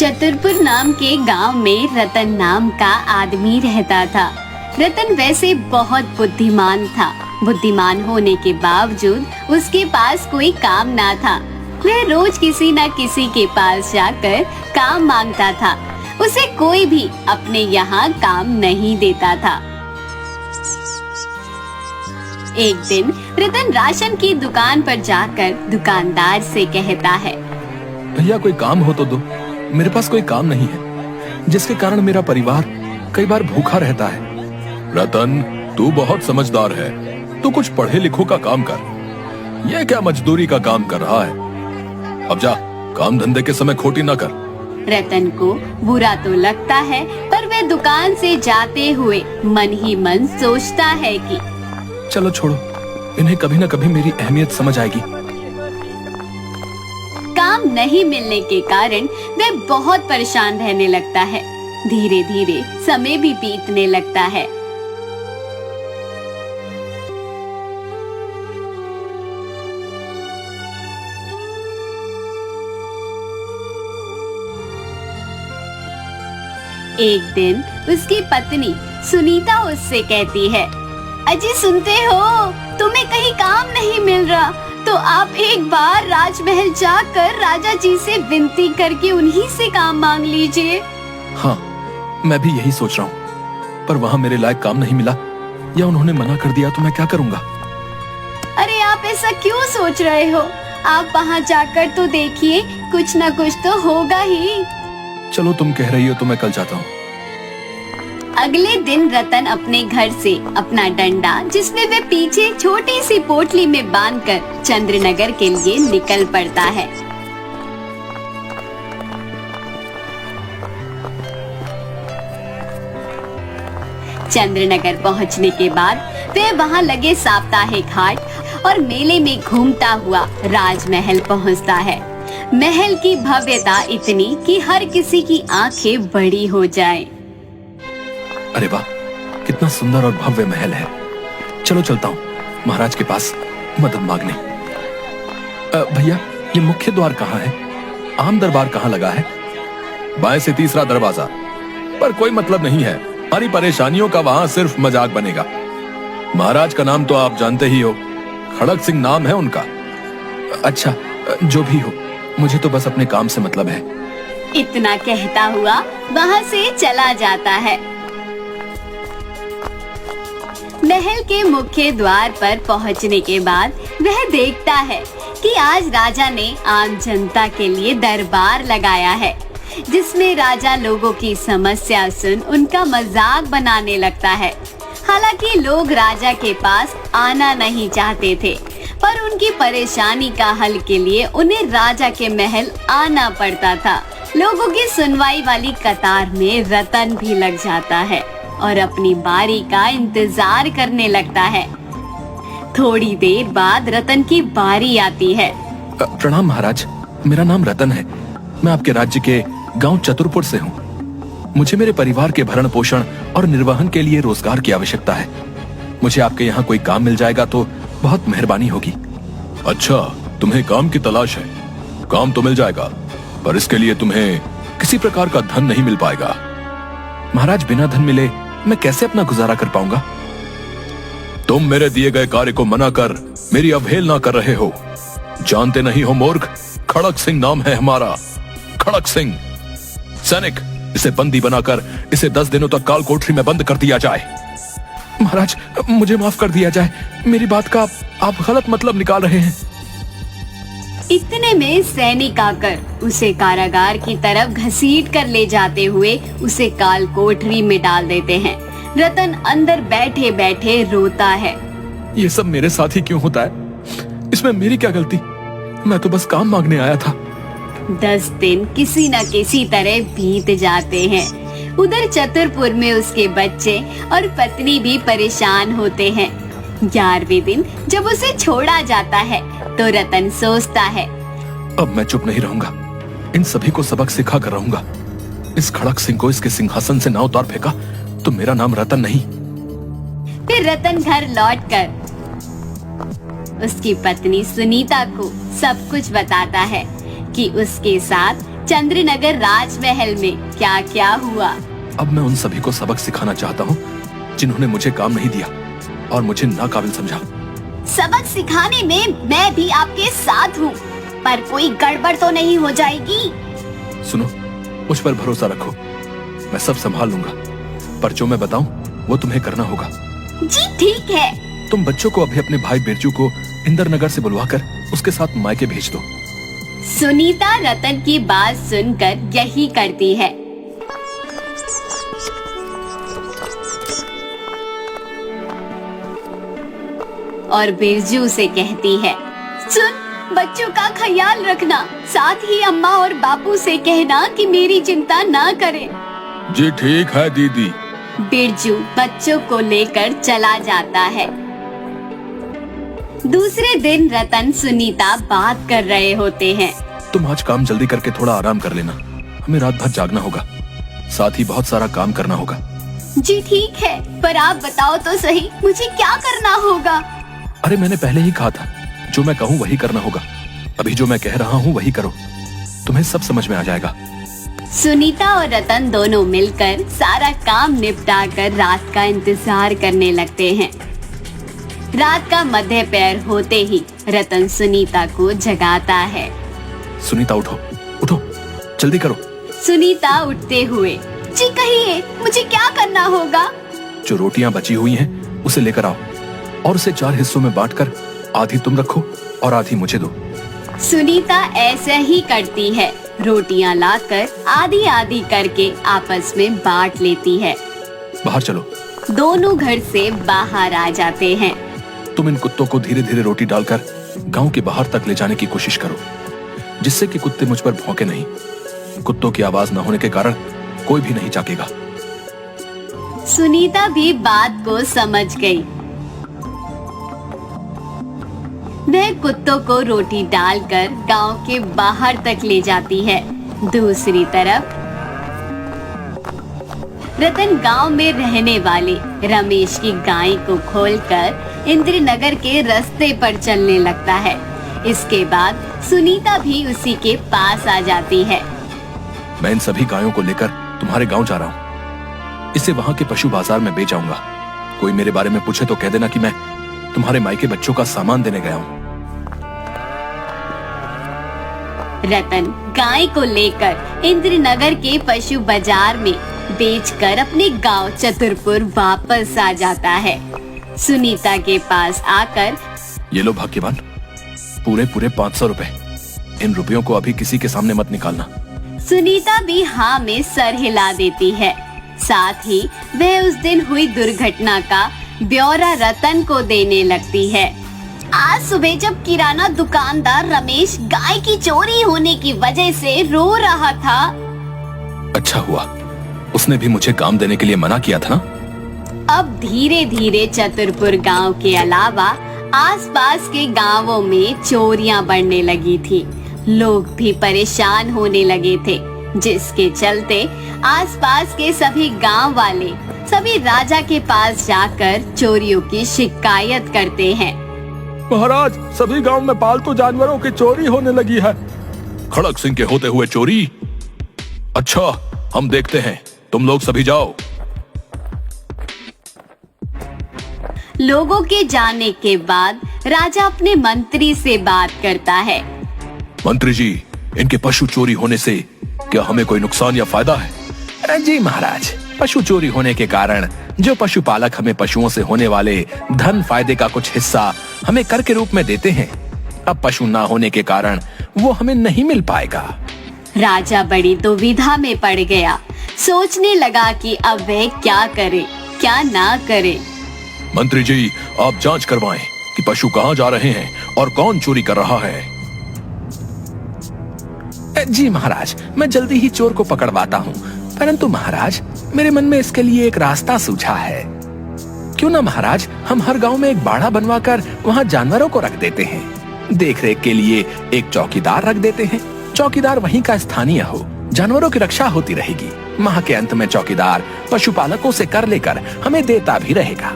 चतुरपुर नाम के गांव में रतन नाम का आदमी रहता था। रतन वैसे बहुत बुद्धिमान था। बुद्धिमान होने के बावजूद उसके पास कोई काम ना था। वह रोज किसी न किसी के पास जाकर काम मांगता था। उसे कोई भी अपने यहाँ काम नहीं देता था। एक दिन रतन राशन की दुकान पर जाकर दुकानदार से कहता है, भैया कोई काम हो तो दो, मेरे पास कोई काम नहीं है, जिसके कारण मेरा परिवार कई बार भूखा रहता है। रतन, तू बहुत समझदार है, तू कुछ पढ़े लिखो का काम कर। यह क्या मजदूरी का काम कर रहा है? अब जा, काम धंधे के समय खोटी ना कर। रतन को बुरा तो लगता है, पर वह दुकान से जाते हुए मन ही मन सोचता है कि चलो छोड़ो, इन्हें कभी न कभी मेरी अहमियत समझ आएगी। काम नहीं मिलने के कारण वह बहुत परेशान रहने लगता है। धीरे धीरे समय भी बीतने लगता है। एक दिन उसकी पत्नी सुनीता उससे कहती है, अजी सुनते हो, तुम्हें कहीं काम नहीं मिल रहा तो आप एक बार राजमहल जाकर राजा जी से विनती करके उन्हीं से काम मांग लीजिए। हाँ, मैं भी यही सोच रहा हूँ, पर वहाँ मेरे लायक काम नहीं मिला या उन्होंने मना कर दिया तो मैं क्या करूँगा? अरे आप ऐसा क्यों सोच रहे हो? आप वहाँ जाकर तो देखिए, कुछ न कुछ तो होगा ही। चलो तुम कह रही हो तो मैं कल जाता हूँ। अगले दिन रतन अपने घर से अपना डंडा, जिसमें वह पीछे छोटी सी पोटली में बांधकर चंद्रनगर के लिए निकल पड़ता है। चंद्रनगर पहुंचने के बाद वह वहां लगे साप्ताहिक हाट और मेले में घूमता हुआ राजमहल पहुंचता है। महल की भव्यता इतनी कि हर किसी की आंखें बड़ी हो जाए। अरे वाह, कितना सुंदर और भव्य महल है। चलो चलता हूँ महाराज के पास मदद मांगने। भैया, ये मुख्य द्वार कहाँ है? आम दरबार कहाँ लगा है? बाएं से तीसरा दरवाजा। पर कोई मतलब नहीं है, हमारी परेशानियों का वहाँ सिर्फ मजाक बनेगा। महाराज का नाम तो आप जानते ही हो, खड़क सिंह नाम है उनका। अच्छा, जो भी हो, मुझे तो बस अपने काम से मतलब है। इतना कहता हुआ वहाँ से चला जाता है। महल के मुख्य द्वार पर पहुंचने के बाद वह देखता है कि आज राजा ने आम जनता के लिए दरबार लगाया है, जिसमें राजा लोगों की समस्या सुन उनका मजाक बनाने लगता है। हालांकि लोग राजा के पास आना नहीं चाहते थे, पर उनकी परेशानी का हल के लिए उन्हें राजा के महल आना पड़ता था। लोगों की सुनवाई वाली कतार में रतन भी लग जाता है और अपनी बारी का इंतजार करने लगता है। थोड़ी देर बाद रतन की बारी आती है। प्रणाम महाराज, मेरा नाम रतन है। मैं आपके राज्य के गांव चतुरपुर से हूँ। मुझे मेरे परिवार के भरण पोषण और निर्वहन के लिए रोजगार की आवश्यकता है। मुझे आपके यहाँ कोई काम मिल जाएगा तो बहुत मेहरबानी होगी। अच्छा, तुम्हें काम की तलाश है? काम तो मिल जाएगा, पर इसके लिए तुम्हें किसी प्रकार का धन नहीं मिल पाएगा। महाराज, बिना धन मिले मैं कैसे अपना गुजारा कर पाऊंगा? तुम मेरे दिए गए कार्य को मना कर मेरी अवहेलना कर रहे हो। जानते नहीं हो मूर्ख, खड़क सिंह नाम है हमारा। खड़क सिंह। सैनिक, इसे बंदी बनाकर इसे 10 दिनों तक काल कोठरी में बंद कर दिया जाए। महाराज, मुझे माफ कर दिया जाए, मेरी बात का आप गलत मतलब निकाल रहे हैं। इतने में सैनिक आकर उसे कारागार की तरफ घसीट कर ले जाते हुए उसे काल कोठरी में डाल देते हैं। रतन अंदर बैठे बैठे रोता है। ये सब मेरे साथ ही क्यों होता है? इसमें मेरी क्या गलती? मैं तो बस काम मांगने आया था। 10 दिन किसी न किसी तरह बीत जाते हैं। उधर चतुरपुर में उसके बच्चे और पत्नी भी परेशान होते हैं। 11वें दिन जब उसे छोड़ा जाता है तो रतन सोचता है, अब मैं चुप नहीं रहूंगा, इन सभी को सबक सिखा कर रहूंगा। इस खड़क सिंह को इसके सिंहासन से ना उतार फेंका तो मेरा नाम रतन नहीं। फिर रतन घर लौटकर उसकी पत्नी सुनीता को सब कुछ बताता है कि उसके साथ चंद्रनगर राजमहल में क्या क्या हुआ। अब मैं उन सभी को सबक सिखाना चाहता हूँ जिन्होंने मुझे काम नहीं दिया और मुझे नाकाबिल समझा। सबक सिखाने में मैं भी आपके साथ हूँ, पर कोई गड़बड़ तो नहीं हो जाएगी। सुनो, मुझ पर भरोसा रखो, मैं सब संभाल लूंगा, पर जो मैं बताऊं वो तुम्हें करना होगा। जी ठीक है। तुम बच्चों को अभी अपने भाई बिरजू को इंद्रनगर से बुलवाकर उसके साथ मायके भेज दो। सुनीता रतन की बात सुनकर यही करती है। और बिरजू से कहती है, सुन, बच्चों का ख्याल रखना, साथ ही अम्मा और बापू से कहना कि मेरी चिंता ना करें। जी ठीक है दीदी। बिरजू बच्चों को लेकर चला जाता है। दूसरे दिन रतन सुनीता बात कर रहे होते हैं। तुम आज काम जल्दी करके थोड़ा आराम कर लेना, हमें रात भर जागना होगा, साथ ही बहुत सारा काम करना होगा। जी ठीक है, पर आप बताओ तो सही, मुझे क्या करना होगा? अरे मैंने पहले ही कहा था, जो मैं कहूँ वही करना होगा। अभी जो मैं कह रहा हूँ वही करो, तुम्हें सब समझ में आ जाएगा। सुनीता और रतन दोनों मिलकर सारा काम निपटाकर रात का इंतजार करने लगते हैं। रात का मध्य पैर होते ही रतन सुनीता को जगाता है। सुनीता उठो, उठो, जल्दी करो। सुनीता उठते हुए, जी कहिए, मुझे क्या करना होगा? जो रोटियां बची हुई हैं उसे लेकर आओ और उसे 4 हिस्सों में बांटकर आधी तुम रखो और आधी मुझे दो। सुनीता ऐसा ही करती है, रोटियां लाकर आधी आधी करके आपस में बांट लेती है। बाहर चलो। दोनों घर से बाहर आ जाते हैं। तुम इन कुत्तों को धीरे धीरे रोटी डालकर गांव के बाहर तक ले जाने की कोशिश करो, जिससे कि कुत्ते मुझ पर भौंके नहीं। कुत्तों की आवाज न होने के कारण कोई भी नहीं जागेगा। सुनीता भी बात को समझ गई। वह कुत्तों को रोटी डालकर गांव के बाहर तक ले जाती है। दूसरी तरफ रतन गांव में रहने वाले रमेश की गाय को खोलकर इंद्रनगर के रास्ते पर चलने लगता है। इसके बाद सुनीता भी उसी के पास आ जाती है। मैं इन सभी गायों को लेकर तुम्हारे गांव जा रहा हूँ, इसे वहाँ के पशु बाजार में बेच आऊंगा। कोई मेरे बारे में पूछे तो कह देना कि मैं तुम्हारे मायके बच्चों का सामान देने गया हूँ। रतन गाय को लेकर इंद्रनगर के पशु बाजार में बेचकर अपने गांव चतुरपुर वापस आ जाता है। सुनीता के पास आकर, ये लो भाग्यवान, पूरे 500 रुपए। इन रुपयों को अभी किसी के सामने मत निकालना। सुनीता भी हाँ में सर हिला देती है। साथ ही वह उस दिन हुई दुर्घटना का ब्यौरा रतन को देने लगती है। आज सुबह जब किराना दुकानदार रमेश गाय की चोरी होने की वजह से रो रहा था। अच्छा हुआ, उसने भी मुझे काम देने के लिए मना किया था ना। अब धीरे धीरे चतुरपुर गांव के अलावा आसपास के गांवों में चोरियां बढ़ने लगी थी। लोग भी परेशान होने लगे थे, जिसके चलते आसपास के सभी गांव वाले सभी राजा के पास जाकर चोरियों की शिकायत करते हैं। महाराज, सभी गांव में पालतू जानवरों की चोरी होने लगी है। खड़क सिंह के होते हुए चोरी? अच्छा, हम देखते हैं, तुम लोग सभी जाओ। लोगों के जाने के बाद राजा अपने मंत्री से बात करता है। मंत्री जी, इनके पशु चोरी होने से क्या हमें कोई नुकसान या फायदा है? जी महाराज, पशु चोरी होने के कारण जो पशुपालक हमें पशुओं से होने वाले धन फायदे का कुछ हिस्सा हमें कर के रूप में देते हैं, अब पशु ना होने के कारण वो हमें नहीं मिल पाएगा। राजा बड़ी दुविधा में पड़ गया। सोचने लगा कि अब वह क्या करे, क्या ना करे। मंत्री जी, आप जांच करवाएं कि पशु कहाँ जा रहे हैं और कौन चोरी कर रहा है। जी महाराज, मैं जल्दी ही चोर को पकड़वाता हूँ, परंतु महाराज मेरे मन में इसके लिए एक रास्ता सूझा है। क्यों ना महाराज हम हर गांव में एक बाड़ा बनवाकर वहाँ जानवरों को रख देते हैं। देखरेख के लिए एक चौकीदार रख देते हैं। चौकीदार वहीं का स्थानीय हो, जानवरों की रक्षा होती रहेगी। माह के अंत में चौकीदार पशुपालकों से कर लेकर हमें देता भी रहेगा।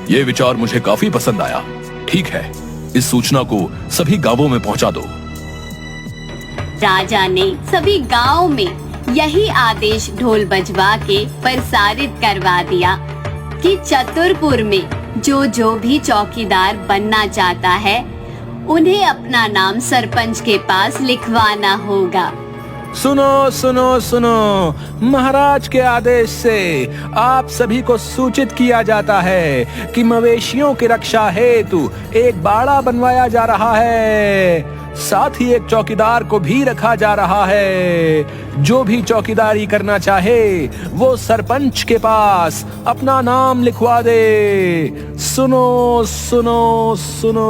ये विचार मुझे काफी पसंद आया। ठीक है, इस सूचना को सभी गांवों में पहुंचा दो। राजा ने सभी गांव में यही आदेश ढोल बजवा के प्रसारित करवा दिया कि चतुरपुर में जो भी चौकीदार बनना चाहता है उन्हें अपना नाम सरपंच के पास लिखवाना होगा। सुनो सुनो सुनो, महाराज के आदेश से आप सभी को सूचित किया जाता है कि मवेशियों की रक्षा हेतु एक बाड़ा बनवाया जा रहा है। साथ ही एक चौकीदार को भी रखा जा रहा है। जो भी चौकीदारी करना चाहे वो सरपंच के पास अपना नाम लिखवा दे। सुनो सुनो सुनो।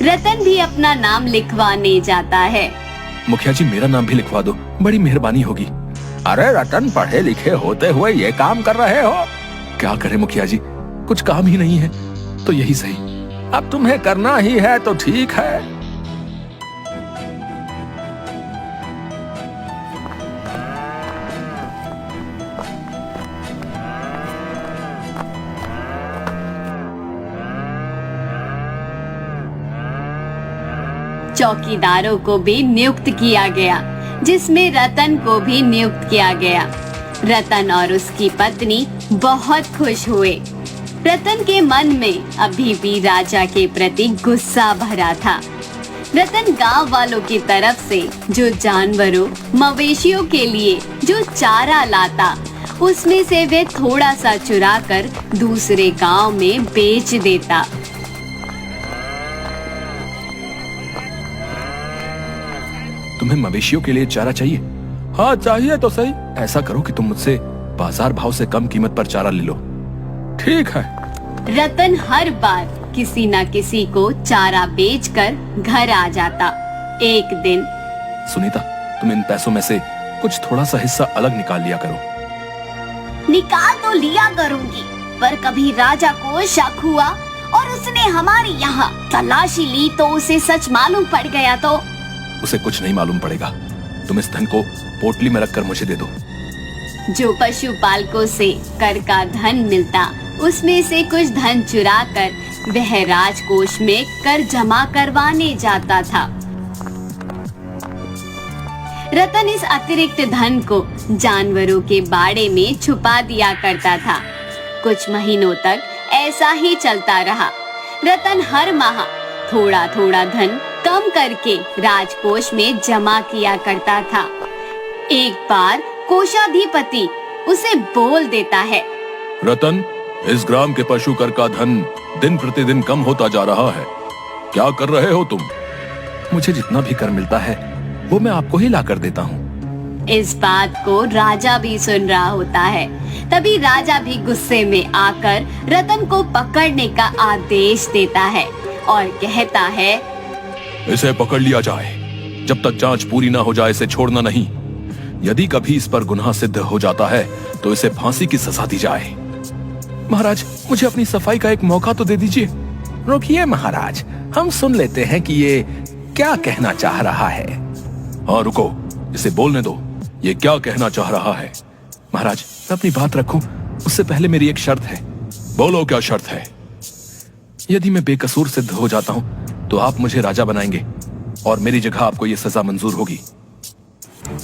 रतन भी अपना नाम लिखवाने जाता है। मुखिया जी, मेरा नाम भी लिखवा दो, बड़ी मेहरबानी होगी। अरे रतन, पढ़े लिखे होते हुए ये काम कर रहे हो? क्या करें मुखिया जी, कुछ काम ही नहीं है तो यही सही। अब तुम्हें करना ही है तो ठीक है। चौकीदारों को भी नियुक्त किया गया, जिसमें रतन को भी नियुक्त किया गया। रतन और उसकी पत्नी बहुत खुश हुए। रतन के मन में अभी भी राजा के प्रति गुस्सा भरा था। रतन गांव वालों की तरफ से जो जानवरों मवेशियों के लिए जो चारा लाता, उसमें से वे थोड़ा सा चुरा कर दूसरे गांव में बेच देता। तुम्हें मवेशियों के लिए चारा चाहिए? हाँ चाहिए तो सही। ऐसा करो कि तुम मुझसे बाजार भाव से कम कीमत पर चारा ले लो। ठीक है। रतन हर बार किसी न किसी को चारा बेचकर घर आ जाता। एक दिन, सुनीता, तुम इन पैसों में से कुछ थोड़ा सा हिस्सा अलग निकाल लिया करो। निकाल तो लिया करूंगी, पर कभी राजा को शक हुआ और उसने हमारे यहाँ तलाशी ली तो उसे सच मालूम पड़ गया तो? उसे कुछ नहीं मालूम पड़ेगा। तुम इस धन को पोटली में रखकर मुझे दे दो। जो पशुपालकों से कर का धन मिलता, उसमें से कुछ धन चुराकर वह राजकोष में कर जमा करवाने जाता था। रतन इस अतिरिक्त धन को जानवरों के बाड़े में छुपा दिया करता था। कुछ महीनों तक ऐसा ही चलता रहा। रतन हर माह थोड़ा थोड़ा धन कम करके राजकोष में जमा किया करता था। एक बार कोषाधिपति उसे बोल देता है, रतन, इस ग्राम के पशु कर का धन दिन प्रतिदिन कम होता जा रहा है। क्या कर रहे हो तुम? मुझे जितना भी कर मिलता है वो मैं आपको ही ला कर देता हूँ। इस बात को राजा भी सुन रहा होता है। तभी राजा भी गुस्से में आकर रतन को पकड़ने का आदेश देता है और कहता है, इसे पकड़ लिया जाए। जब तक जांच पूरी ना हो जाए इसे छोड़ना नहीं। यदि कभी इस पर गुनाह सिद्ध हो जाता है तो इसे फांसी की सजा दी जाए। महाराज, मुझे अपनी सफाई का एक मौका तो दे दीजिए। रुकिए महाराज, हम सुन लेते हैं कि ये क्या कहना चाह रहा है। हाँ रुको, इसे बोलने दो। ये क्या कहना चाह रहा है? महाराज, मैं अपनी बात रखूं उससे पहले मेरी एक शर्त है। बोलो, क्या शर्त है? यदि मैं बेकसूर सिद्ध हो जाता हूँ तो आप मुझे राजा बनाएंगे और मेरी जगह आपको ये सजा मंजूर होगी।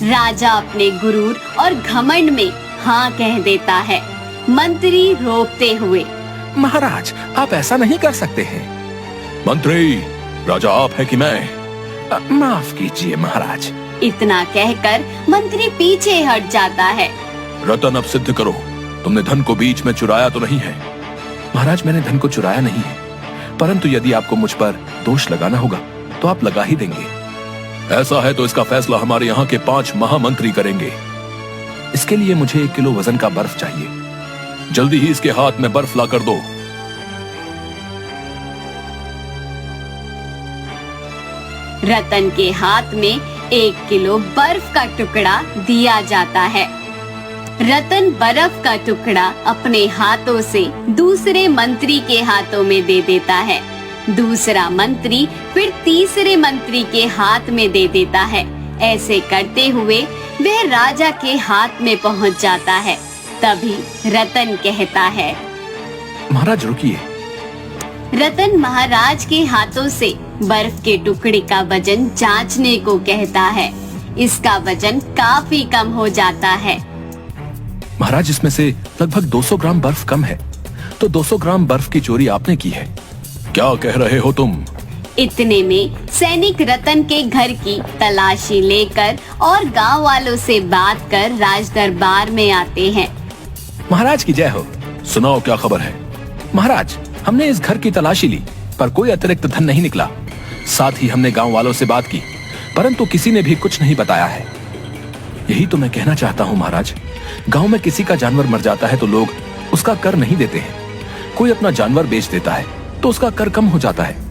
राजा अपने गुरूर और घमंड में हाँ कह देता है। मंत्री रोकते हुए, महाराज, आप ऐसा नहीं कर सकते हैं। मंत्री, राजा आप है कि मैं? माफ कीजिए महाराज। इतना कहकर मंत्री पीछे हट जाता है। रतन, अब सिद्ध करो, तुमने धन को बीच में चुराया तो नहीं है? महाराज, मैंने धन को चुराया नहीं है, परंतु यदि आपको मुझ पर दोष लगाना होगा तो आप लगा ही देंगे। ऐसा है तो इसका फैसला हमारे यहाँ के 5 महामंत्री करेंगे। इसके लिए मुझे 1 किलो वजन का बर्फ चाहिए। जल्दी ही इसके हाथ में बर्फ ला कर दो। रतन के हाथ में 1 किलो बर्फ का टुकड़ा दिया जाता है। रतन बर्फ का टुकड़ा अपने हाथों से दूसरे मंत्री के हाथों में दे देता है। दूसरा मंत्री फिर तीसरे मंत्री के हाथ में दे देता है। ऐसे करते हुए वह राजा के हाथ में पहुंच जाता है। तभी रतन कहता है, महाराज रुकिए। रतन महाराज के हाथों से बर्फ के टुकड़े का वजन जांचने को कहता है। इसका वजन काफी कम हो जाता है। महाराज, इसमें से लगभग 200 ग्राम बर्फ कम है, तो 200 ग्राम बर्फ की चोरी आपने की है। क्या कह रहे हो तुम? इतने में सैनिक रतन के घर की तलाशी लेकर और गांव वालों से बात कर राज दरबार में आते हैं। महाराज की जय हो। सुनाओ, क्या खबर है? महाराज, हमने इस घर की तलाशी ली पर कोई अतिरिक्त धन नहीं निकला। साथ ही हमने गांव वालों से बात की, परंतु किसी ने भी कुछ नहीं बताया है। यही तो मैं कहना चाहता हूँ महाराज। गांव में किसी का जानवर मर जाता है तो लोग उसका कर नहीं देते हैं। कोई अपना जानवर बेच देता है तो उसका कर कम हो जाता है।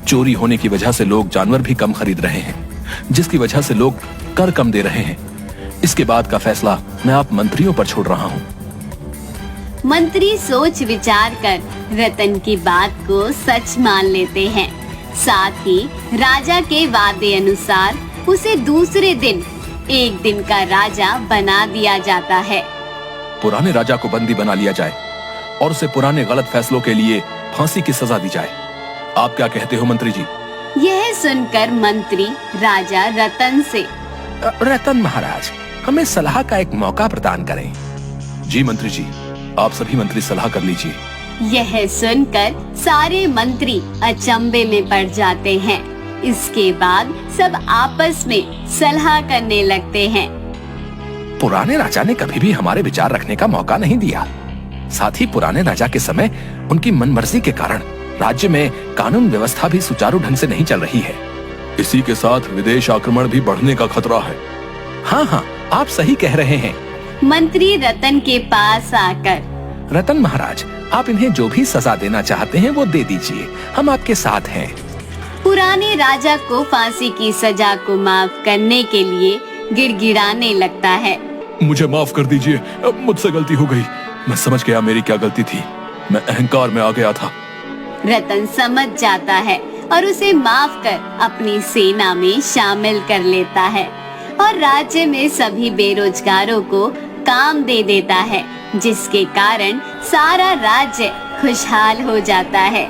चोरी होने की वजह से लोग जानवर भी कम खरीद रहे हैं, जिसकी वजह से लोग कर कम दे रहे हैं। इसके बाद का फैसला मैं आप मंत्रियों पर छोड़ रहा हूँ। मंत्री सोच विचार कर रतन की बात को सच मान लेते हैं। साथ ही राजा के वादे अनुसार उसे दूसरे दिन एक दिन का राजा बना दिया जाता है। पुराने राजा को बंदी बना लिया जाए और उसे पुराने गलत फैसलों के लिए फांसी की सजा दी जाए। आप क्या कहते हो मंत्री जी? यह सुनकर मंत्री राजा रतन से, रतन महाराज, हमें सलाह का एक मौका प्रदान करें। जी मंत्री जी, आप सभी मंत्री सलाह कर लीजिए। यह सुनकर सारे मंत्री अचंभे में पड़ जाते हैं। इसके बाद सब आपस में सलाह करने लगते हैं। पुराने राजा ने कभी भी हमारे विचार रखने का मौका नहीं दिया। साथ ही पुराने राजा के समय उनकी मनमर्जी के कारण राज्य में कानून व्यवस्था भी सुचारू ढंग से नहीं चल रही है। इसी के साथ विदेश आक्रमण भी बढ़ने का खतरा है। हाँ, आप सही कह रहे हैं। मंत्री रतन के पास आकर, रतन महाराज, आप इन्हें जो भी सजा देना चाहते हैं वो दे दीजिए, हम आपके साथ हैं। पुराने राजा को फांसी की सजा को माफ करने के लिए गिड़गिड़ाने लगता है। मुझे माफ कर दीजिए, मुझसे गलती हो गई। मैं समझ गया मेरी क्या गलती थी। मैं अहंकार में आ गया था। रतन समझ जाता है और उसे माफ कर अपनी सेना में शामिल कर लेता है और राज्य में सभी बेरोजगारों को काम दे देता है, जिसके कारण सारा राज्य खुशहाल हो जाता है।